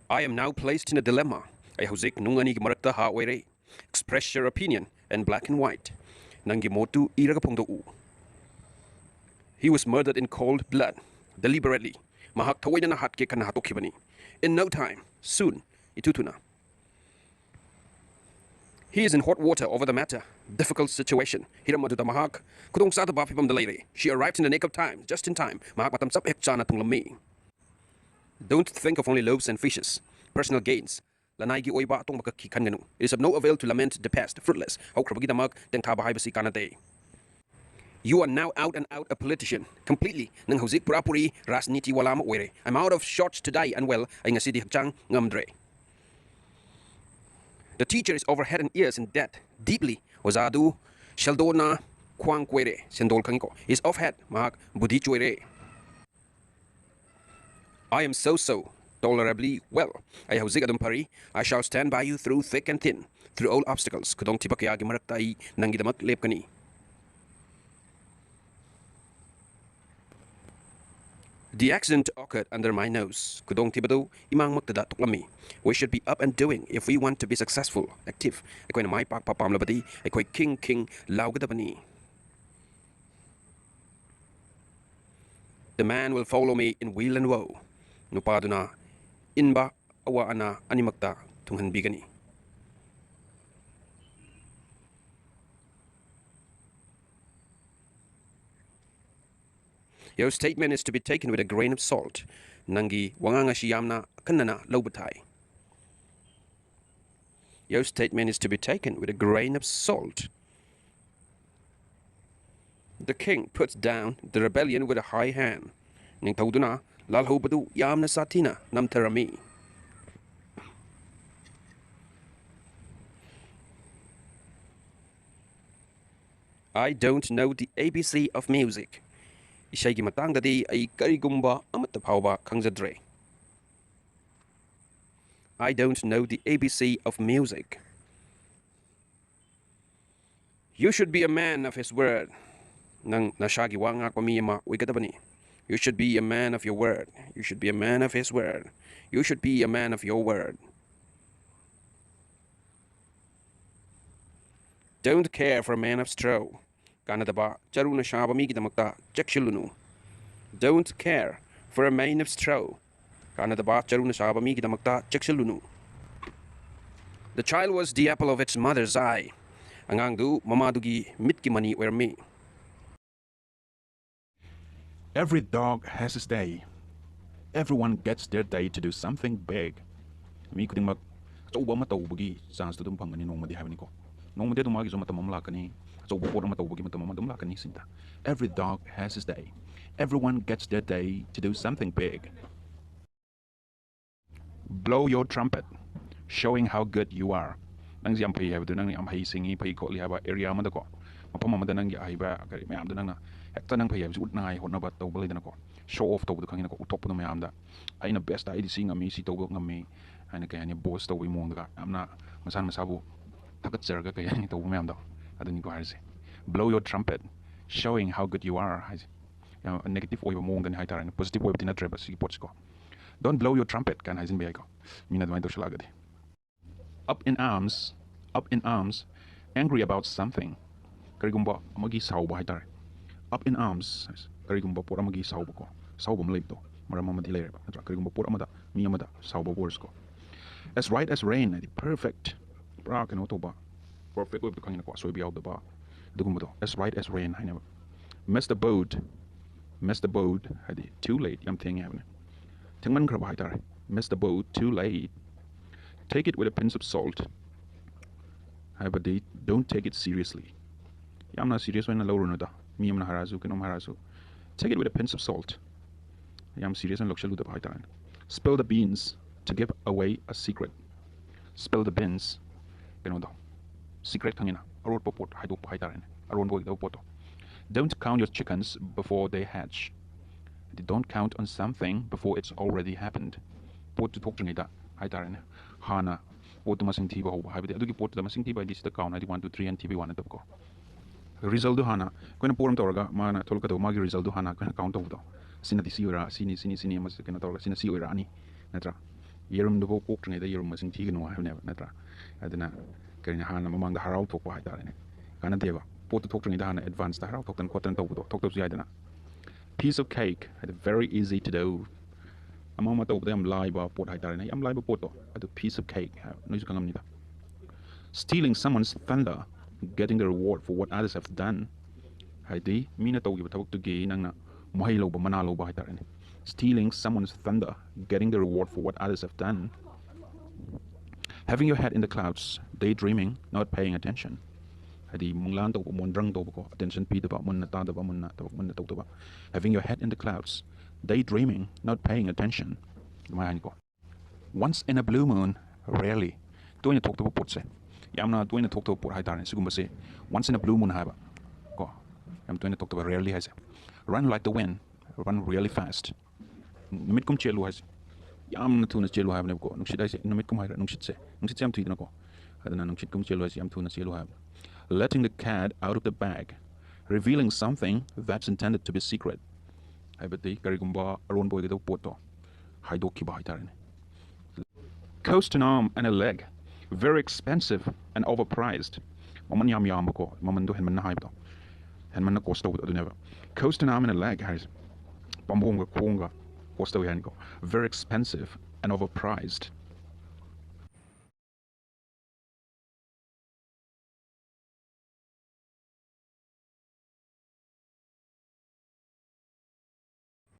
I am now placed in a dilemma. I hauzik nungani marakta ha oire. Express your opinion in black and white. Nangi motu iraga pongdo u. He was murdered in cold blood, deliberately. Mahak tawaida na hatke kana hatokibani. In no time, soon, itutuna. He is in hot water over the matter. Difficult situation. Hiramadu da mahak. Kudong sa tabapipam delay. She arrived in the nick of time, just in time. Mahak matam sap ekchana tung lami. Don't think of only loaves and fishes. Personal gains. Lanai oiba atong makakikan ganu. It is of no avail to lament the past, fruitless. Haukrabagi damag teng tabahai basi kanade. You are now out and out a politician. Completely. Nang hauzik purapuri rasniti walama oire. I'm out of shots today and well, ay nga sidi hakchang ngamdre. The teacher is over head and ears in debt. Deeply. Wazadu, sheldona, kwang kwere, sendol kanko. Is off head, mahak budi chuere. I am so, tolerably well. I have zigadum pari. I shall stand by you through thick and thin, through all obstacles. Kudong tipakayagi maraktai nangidamak lepkani. The accident occurred under my nose. Kudong tibado imang magtada tuklami. We should be up and doing if we want to be successful, active. Ako'y na may pagpapamlabadi. Ako'y king laugadabani. The man will follow me in weal and woe. Nupado na inba awa ana animagta tunghan bigani. Your statement is to be taken with a grain of salt. Nangi wanganga siyamna kanana lobatai. Your statement is to be taken with a grain of salt. The king puts down the rebellion with a high hand. Ning tauduna lalhobadu yamna satina namtarami. I don't know the ABC of music. Isaygi matangdadi ay karigumba amata phawba khangzadre. I don't know the ABC of music. You should be a man of his word. Nang nashagi wanga kwa miyama wigadabani. You should be a man of your word. You should be a man of his word. You should be a man of your word. Don't care for a man of straw. Kanadaba charuna shaba migidamakta jakshilunu. Don't care for a man of straw. Kanadaba charuna shaba migidamakta jakshilunu. The child was the apple of its mother's eye. Angangdu mamadugi mitki mani were me. Every dog has his day. Everyone gets their day to do something big. Mi kuding mag choba matawbugi chance to dum pangani nongmadi habani ko. Nongmadi dum magi zomata mamlakani. Every dog has his day. Everyone gets their day to do something big. Blow your trumpet, showing how good you are. Nang siyam pay have nang am hay singi pay ko li haba area man ko. Mapam man nang ya hiba kari mayam nang na hekta nang pay have ut na ay honna ba taw balay ko. Show off taw kangina ko utop no mayam da. Ay na best ay di sing ami si taw ngami. Ay na kaya ni boss taw wi mo nga am na masan masabu takat serga kaya ni taw mayam da. Blow your trumpet, showing how good you are. A negative oiba mo ngani haitara, positive oiba tinatreba sige pots ko. Don't blow your trumpet kan haisin biyay ko. Minad man ito siya lagad. Up in arms, angry about something. Karigumba magi sauba haitara. Up in arms, karigumba pura magi sauba ko. Sauba malib to. Marama madilere ba. Karigumba pura mada, miya mada sauba wars ko. As right as rain, perfect. Bra kanoto ba. Perfect with the kangina ko so biyaw da ba. As right as rain, I never missed the boat. Too late. I'm thinking, missed the boat too late. Take it with a pinch of salt. But don't take it seriously. I'm not serious when I lower no da. Me am harazu kenom harazu. Take it with a pinch of salt. I'm serious and look shalu da. Spill the beans to give away a secret. Spill the beans. Secret kangina. Don't count your chickens before they hatch. Don't count on something before it's already happened. Pot to talk to nida. Hana. Pot to masing tiba ho. Have the pot to the masing tiba this the count 1 2 3 and TV 1 at the go. Result do hana. When a poor torga, mana tolka to magi result do hana can count of the. Sinati siura, sini mas can sina siurani. Netra. ꯌꯦꯔꯨꯝꯗꯨꯐꯥꯎ ꯄꯣꯛꯇ꯭ꯔꯤꯉꯩꯗ ꯌꯦꯔꯨꯝ ꯃꯁꯤꯡ ꯊꯤꯒꯅꯨ ꯍꯥꯏꯕꯅꯦꯕ ꯅꯠꯇ꯭ꯔꯥ ꯑꯗꯨꯅ ꯀꯔꯤꯅ ꯍꯥꯟꯅ ꯃꯃꯥꯡꯗ ꯍꯔꯥꯎ ꯊꯣꯛꯄ ꯍꯥꯏꯇꯥꯔꯦꯅꯦ ꯀꯥꯟꯅꯗꯦꯕ ꯄꯣꯠꯇꯨ ꯊꯣꯛꯇ꯭ꯔꯤꯉꯩꯗ ꯍꯥꯟꯅ ꯑꯦꯗꯚꯥꯟꯁꯇ ꯍꯔꯥꯎ ꯊꯣꯛꯇꯅ ꯈꯣꯠꯇꯅ ꯇꯧꯕꯗꯣ ꯊꯣꯛꯇꯕꯁꯨ ꯌꯥꯏꯗꯅ piece of cake ꯍꯥꯏꯗꯤ very easy to do ꯑꯃ ꯇꯧꯕꯗ ꯌꯥꯝ ꯂꯥꯏꯕ ꯄꯣꯠ ꯍꯥꯏꯇꯥꯔꯦꯅꯦ ꯌꯥꯝ ꯂꯥꯏꯕ ꯄꯣꯠꯇꯣ ꯑꯗꯨ piece of cake ꯍꯥꯏꯕ ꯅꯣꯏꯁꯨ ꯈꯪꯉꯝꯅꯤꯗ stealing someone's thunder getting the reward for what others have done ꯍꯥꯏꯗꯤ ꯃꯤꯅ ꯇꯧꯈꯤꯕ ꯊꯕꯛꯇꯨꯒꯤ ꯅꯪꯅ ꯃꯍꯩ ꯂꯧꯕ ꯃꯅꯥ ꯂꯧꯕ ꯍꯥꯏꯇꯥꯔꯦꯅꯦ stealing someone's thunder getting the reward for what others have done having your head in the clouds daydreaming not paying attention ꯍꯥꯏꯗꯤ ꯃꯪꯂꯥꯟ ꯇꯧꯕ ꯃꯣꯟꯗ꯭ꯔꯪ ꯇꯧꯕꯀꯣ ꯑꯇꯦꯟꯁꯟ ꯄꯤꯗꯕ ꯃꯨꯟꯅ ꯇꯥꯗꯕ ꯃꯨꯟꯅ ꯊꯕꯛ ꯃꯨꯟꯅ ꯇꯧꯗꯕ having your head in the clouds daydreaming not paying attention ꯑꯗꯨꯃꯥꯏꯅ ꯍꯥꯏꯅꯤꯀꯣ once in a blue moon rarely ꯇꯣꯏꯅ ꯊꯣꯛꯇꯕ ꯄꯣꯠꯁꯦ ꯌꯥꯝꯅ ꯇꯣꯏꯅ ꯊꯣꯛꯇꯕ ꯄꯣꯠ ꯍꯥꯏꯇꯥꯔꯦ ꯁꯤꯒꯨꯝꯕꯁꯦ once in a blue moon ꯍꯥꯏꯕ ꯀꯣ ꯌꯥꯝ ꯇꯣꯏꯅ ꯊꯣꯛꯇꯕ rarely ꯍꯥꯏꯁꯦ run like the wind run really fast ꯅꯨꯃꯤꯠꯀꯨꯝ ꯆꯦꯜꯂꯨ ꯍꯥꯏꯁꯦ ꯌꯥꯝꯅ ꯊꯨꯅ ꯆꯦꯜꯂꯨ ꯍꯥꯏꯕꯅꯦꯕꯀꯣ ꯅꯨꯡꯁꯤꯠ ꯍꯥꯏꯁꯦ ꯅꯨꯃꯤꯠꯀꯨꯝ ꯍꯥꯏꯔ ꯅꯨꯡꯁꯤꯠꯁꯦ ꯌꯥꯝ ꯊꯨꯏꯗꯅꯀꯣ ꯑꯗꯨꯅ ꯅꯨꯡꯁꯤꯠꯀꯨꯝ ꯆꯦꯜꯂꯨ ꯍꯥꯏꯁꯦ ꯌꯥꯝ ꯊꯨꯅ ꯆꯦꯜꯂꯨ ꯍꯥꯏꯕꯅꯦ letting the cat out of the bag revealing something that's intended to be secret ꯍꯥꯏꯕꯗꯤ ꯀꯔꯤꯒꯨꯝꯕ ꯑꯔꯣꯟꯕ ꯑꯣꯏꯒꯗꯕ ꯄꯣꯠꯇꯣ ꯍꯥꯏꯗꯣꯛꯈꯤꯕ ꯍꯥꯏꯇꯥꯔꯦꯅꯦ cost an arm and a leg very expensive and overpriced ꯃꯃꯟ ꯌꯥꯝ ꯌꯥꯝꯕꯀꯣ ꯃꯃꯟꯗꯣ ꯍꯦꯟꯃꯟꯅ ꯍꯥꯏꯕꯗꯣ ꯍꯦꯟꯃꯟꯅ cost ꯇꯧꯕꯗꯣ ꯑꯗꯨꯅꯦꯕ cost an arm and a leg ꯍꯥꯏꯔꯤꯁꯦ ꯄꯥꯝꯕꯣꯝꯒ ꯈꯣꯡꯒ cost ꯇꯧꯋꯤ ꯍꯥꯏꯅꯤꯀꯣ very expensive and overpriced